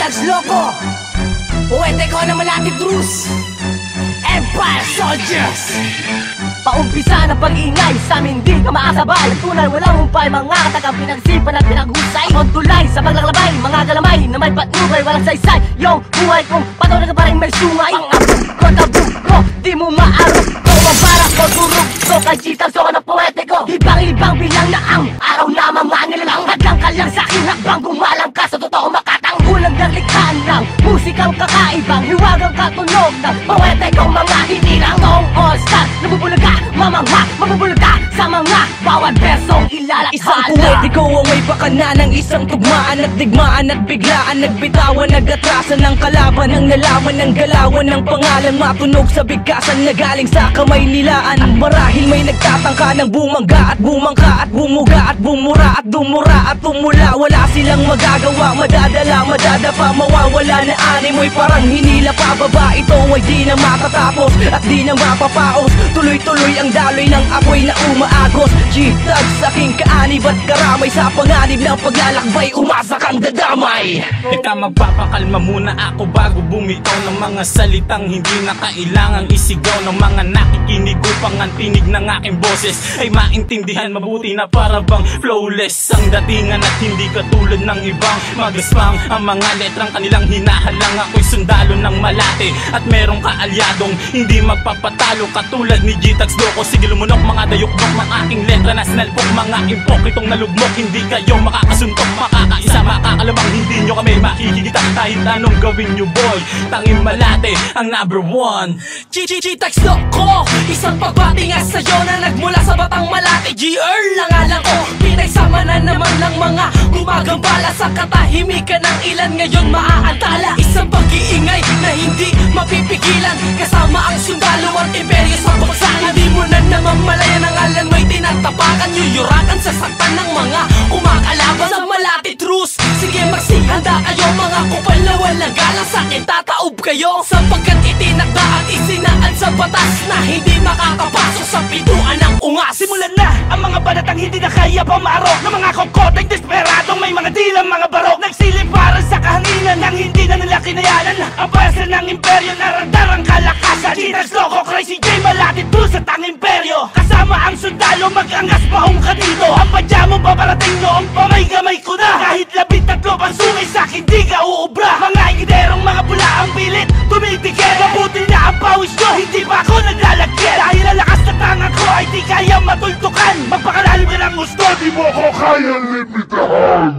G-Tags Loco, Poete ko na Malati Drus, Empire Soldiers. Paumpisa ng pag-ingay, sa amin di ka maasabay. Tunay walang umpay, mga katagang pinagsipan at pinaghusay. Akong tulay sa paglalabay, mga galamay na may patnubay, walang saysay. Yung buhay kong patuloy ka pa rin may sungay. Ang abog ko, tabog ko, di mo maarap. Kung ang para ko, turog ko, kay G-Tags ko na poete ko. Ibang-ibang bilang na ang araw na mamangil lang. Hadlang ka lang sa aking hakbang, gumalang ka sa totoo makatang. Ulang naglikhaan ng musikang kakaibang, hiwagang katunog ng poete kong mga hinilang. Noong all-star, nabubulaga, mamangha, mabubulga sa mga bawat bersong ilalakhala. Isang poetiko ang may pakana ng isang tugmaan at digmaan at biglaan nagbitawan, nagatrasan ng kalaban ng nalaman ng galawan ng pangalan matunog sa bigkasan na galing sa kamay nilaan. Marahil may nagtatangka ng bumangga at bumangka at bumuga at bumura at dumura at tumula. Wala silang magagawa, madadala, madadapa, mawawala na animoy parang hinila pababa. Ito ay di na matatapos at di na mapapaos. Tuloy-tuloy ang daloy ng apoy na umaagos. G-Tags sa aking kaanib at karamay, sa panganib ng paglalakbay umasa kang dadamay. Teka, magpapakalma muna ako bago bumitaw ng mga salitang hindi na kailangang isigaw ng mga nakikinig upang ang tinig ng aking boses ay maintindihan mabuti na para bang flawless ang datingan at hindi katulad ng ibang magaspang ang mga letrang kanilang hinahalang. Ako'y sundalo ng Malate at merong kaalyadong hindi magpapatalo katulad ni G-Tags Loco. Sige lumunok mga dayukdok ng aking letra na sinalpok mga impokritong nalugmok. Hindi kayo makakasuntok, makakaisa, makakalamang hindi nyo kami makikita kahit anong gawin nyo boy. Tanging Malate ang #1. G-Tags Loco, isang pagbati nga sa'yo na nagmula sa Batang Malate. G-Earl lang alam ko, pinagsama na naman ng mga gumagambala sa katahimikan ng ilan ngayon maaantala. Isang pag-iingay na hindi mapipigilan kasama ang sundalo at imperyo sa baksakan. Hindi mo na namamalayan ang alan mo'y tinatapakan, yuyurakan sa saktan ng mga kumakalaban sa Malati Drus. Sige magsihanda kayo mga kupal na walang galang, sa akin tataob kayo sapagkat itinakda at isinaan sa batas na hindi makakapasok sa pintuan ng ungas. Simulan na ang mga banatang hindi na kaya pamarok ng mga kokoteng desperadong may mga dilang mga barok. Nagsilip para sa kahanginan ng hindi na nila kinayanan ang pwersa ng imperyo na randarang kalakasan. G-Tags Loco, Crazy J, Malati Drus at ang imperyo kasama ang sundalo, mag-angas paong kanino. Ang padya mo paparating noong pamay-gamay ko na. Kahit 13 pansungay sa'kin di ka uubra. Mga igiderong mga pula ang pilit tumitigil. Mabuti na ang pawis nyo, hindi pa ako naglalagyan. Dahil ang lakas na tangan ko ay di kaya matultukan. Magpakalalim ka ng gusto, di mo ko kaya limitahan.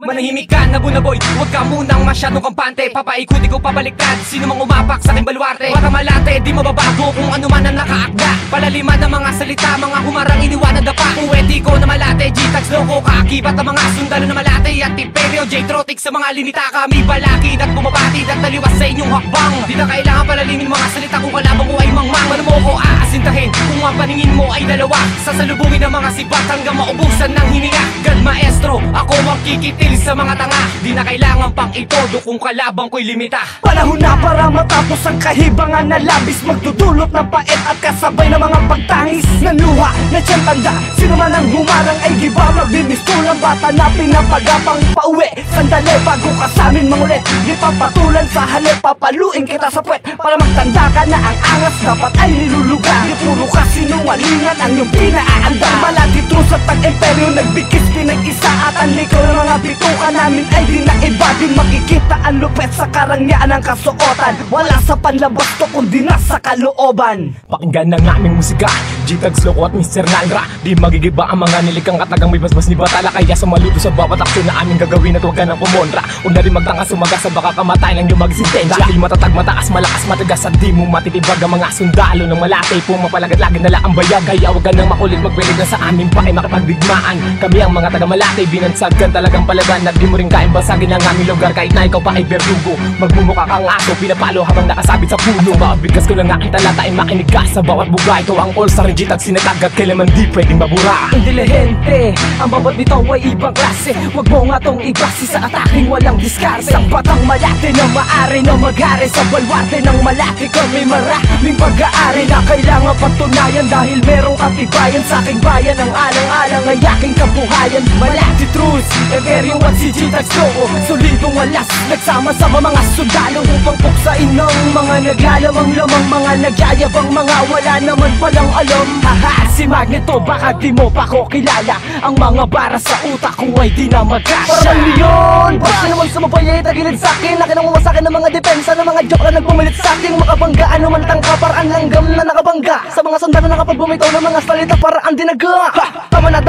Manahimik ka na bunaboy, huwag ka munang masyadong kampante. Papaikuti ko pabaliktad, sino mang umapak sa aking baluarte. Para Malate, di mababago kung ano man ang nakaakda. Palaliman ng mga salita, mga humarang iniwanan dapa. Poetiko na Malate, G-Tags Loco, kaakibat ang mga sundalo na Malate at imperyo. J-Trotic sa mga linita kami balakid at bumabati at taliwas sa inyong hakbang. Di na kailangan palalimin mga salita kung kalabang ko ay mangmang. Ano mo ko aasintahin kung ang paningin mo ay dalawa. Sasalubungin ng mga sibat hanggang maubusan ng hininga. God maestro, ako ang kikitil sa mga tanga. Di na kailangan pang itodo kung kalabang ko'y limita. Panahon na para matapos ang kahibangan na labis, magdudulot ng pait at kasabay ng mga pagtangis ng luha na siyang tanda. Sino man ang humarang ay giba, maglimistulang bata na pinapagapang pauwi. Sandali bago ka sa amin mangulit, di papatulan sa halip, papaluin kita sa puwet para magtanda ka na ang angas dapat ay nilulugar. Di puro ka sinungalingan ang iyong pinaaandar. Malati Drus at ang imperyo nagbigis pinag-isa at ang likaw ng mga bituka namin ay di na iba. Di makikita ang lupet sa karangyaan ng kasuotan. Wala sa panlabas to kundi nasa kalooban. Pakinggan ng aming musika, G-Tags Loco at Mr. Nalra. Di magigiba ang mga nilikang katagang may basbas ni Batala. Kaya sumaluto sa bawat aksyon na aming gagawin at huwag ka nang pumonra. Huwag na rin magtanga sumagasa, baka kamatay ng iyong magsintensya. Dahil matatag, mataas, malakas, matigas at di mo matitibag ang mga sundalo ng Malate. Pumapalagat lagi nala ang bayag. Kaya huwag ka nang makulit, magpilig na sa amin pa ay makipagdigmaan. Kami ang mga taga Malate, binansagan talagang palaban. At di mo rin kayang basagin ang aming lugar kahit na ikaw pa ay berdugo. Magmumukha kang aso, pinapalo habang nakasabit sa puno. Bawat bigkas ko lang aking talata ay makinig ka sa bawat buga. Ikaw ang all-star ng G-Tags sinatag at kailanman di pwedeng mabura. Intelihente, ang bawat bitaw ay ibang klase. Huwag mo nga tong ibasi sa ataking walang diskarte. Isang Batang Malate na maari na mag-ari sa balwarte ng Malate. Kami maraming pag-aari na kailangan patunayan dahil merong katibayan sa aking bayan. Ang alang-alang ay aking kabuhayan. Malate Truce, everyone si G-Tags Loco. Solidong walas, nagsama-sama mga sundalo upang puksain ng mga naglalamang-lamang, mga nagyayabang, mga wala naman palang alam. Haha, si Magneto, baka di mo pa ko kilala. Ang mga bara sa utak ko ay di na magkasya. Parang leon, basta naman sumabay ay tagilid sa'kin. Nakinanguha sa'kin ng mga depensa ng mga joke na nagpumilit sa'king makabangga. Ano man tangka, parang langgam na nakabangga. Sa mga sundalo na kapag bumitaw ng mga salita, parang dinaga. Ha! Tama na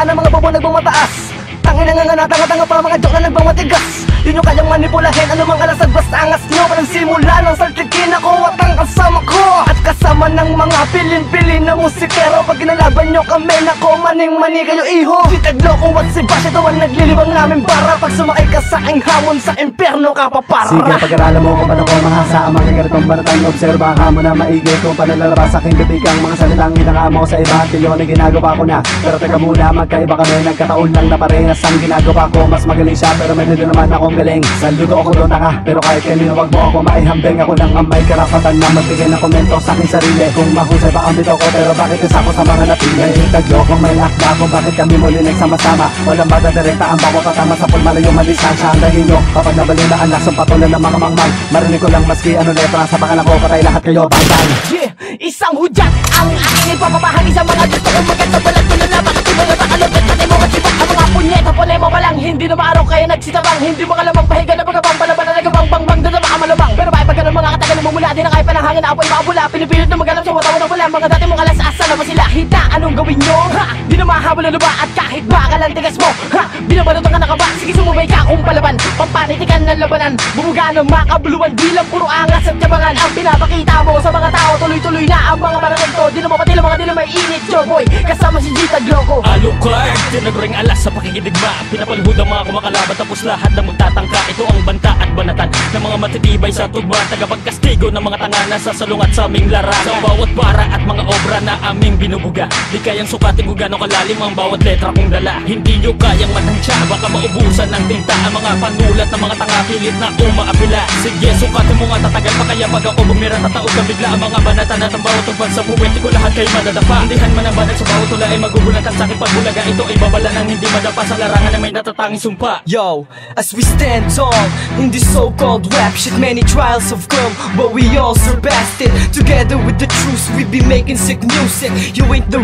ng mga bobo nagbumataas. Tangin na nga tanga-tanga pa mga joke na nagbamatigas. Yun yung kayang manipulahin, anumang alasag basta angas nyo. Parang simula ng saltikin ako at ang kasama ko. At kasama ng mga pilin-pilin na musikero. Pag ginalaban nyo kami nako, maning-mani kayo iho. G-Tag Loco at si Bash, ito ang naglilibang namin para. Pag sumakay ka sa aking hamon sa imperno ka papara. Sige, pag-aralan mo kung paano ko mahasa ang mga ganitong baratan. Obserbahan mo na maigi kung paano lalabas sa aking bibigang mga salitang hinangamo ko sa iba. Tilyon ay ginagawa ko na, pero teka muna, magkaiba kami. Nagkataon lang na parehas ang ginagawa ko. Mas magaling siya, pero may nila naman akong galing. Saludo ako doon tanga, pero kahit kanino wag mo ako maihambing. Ako lang ang may karapatan na magbigay ng komento sa aking sarili. Kung mahusay ba ang bito ko, pero bakit isa ko sa mga napili? G-Tag Loco, may akda kung bakit kami muli nagsama-sama. Walang madadirekta ang bawat katama sa pulmalayo madistansya. Ang dahil nyo, kapag nabalinaan na sa patuloy ng mga mangmang. Marinig ko lang maski ano letra sa pangalan ko, patay lahat kayo, bye-bye. Yeah, isang hudyat ang aking ipapapahagi sa mga gusto kong maganda. Balat ko na naman at iba na nakalapit. Pati mo katsibak ang mga punyeta, polemo pa lang. Hindi na maaraw kaya nagsitabang. Hindi mo kalamang pahiga na pagkabang palaban na nagabang-bang-bang. Doon na makamalabang, pero bakit pagka ng mga katagal namumula. Di na kahit panahangin na apoy makabula. Pinipilit na maganap sa watawan ng wala. Mga dati mong alas-asa naman sila. Hita, anong gawin nyo? Ha? Di na mahabol na luba at kahit bakal ang tigas mo. Ha? Binabalot ka nakaba. Sige sumubay ka kung palaban. Pampanitikan ng labanan. Bumuga ng makabuluan. Di lang puro angas at yabangan. Ang pinapakita mo sa mga tao. Tuloy-tuloy na ang mga maranagto. Di na mapatila mga di na may init. Joboy, kasama si G-Tag Loco. Alucard, tinagring alas sa pakikidigma. Pinapalhud ang mga kumakalaban, tapos lahat ng magtatangka. Ito ang banta at banatan ng mga matitibay sa tugma. Tagapagkastigo ng mga tanga na sasalungat sa aming larangan. Sa bawat bara at mga obra na aming binubuga, di kayang sukatin kung gano'ng kalalim ang bawat letra kong dala. Hindi nyo kayang matansya, baka maubusan ng tinta ang mga panulat ng mga tanga pilit na umaapila. Sige, sukatin mo nga tatagal pa kaya pag ako bumira tataog ka bigla ang mga banatan at ang bawat tugpag sa puwete ko lahat kayo madadapa. Hindihan man ang banat sa bawat tula ay magugulatan sa aking pagbulaga. Ito ay babala ng hindi madapa sa larangan na may natatanging sumpa. Yo, as we stand tall in this so-called rap shit, many trials have come, but we all surpassed it. Together with the truth, we be making sick music. You ain't the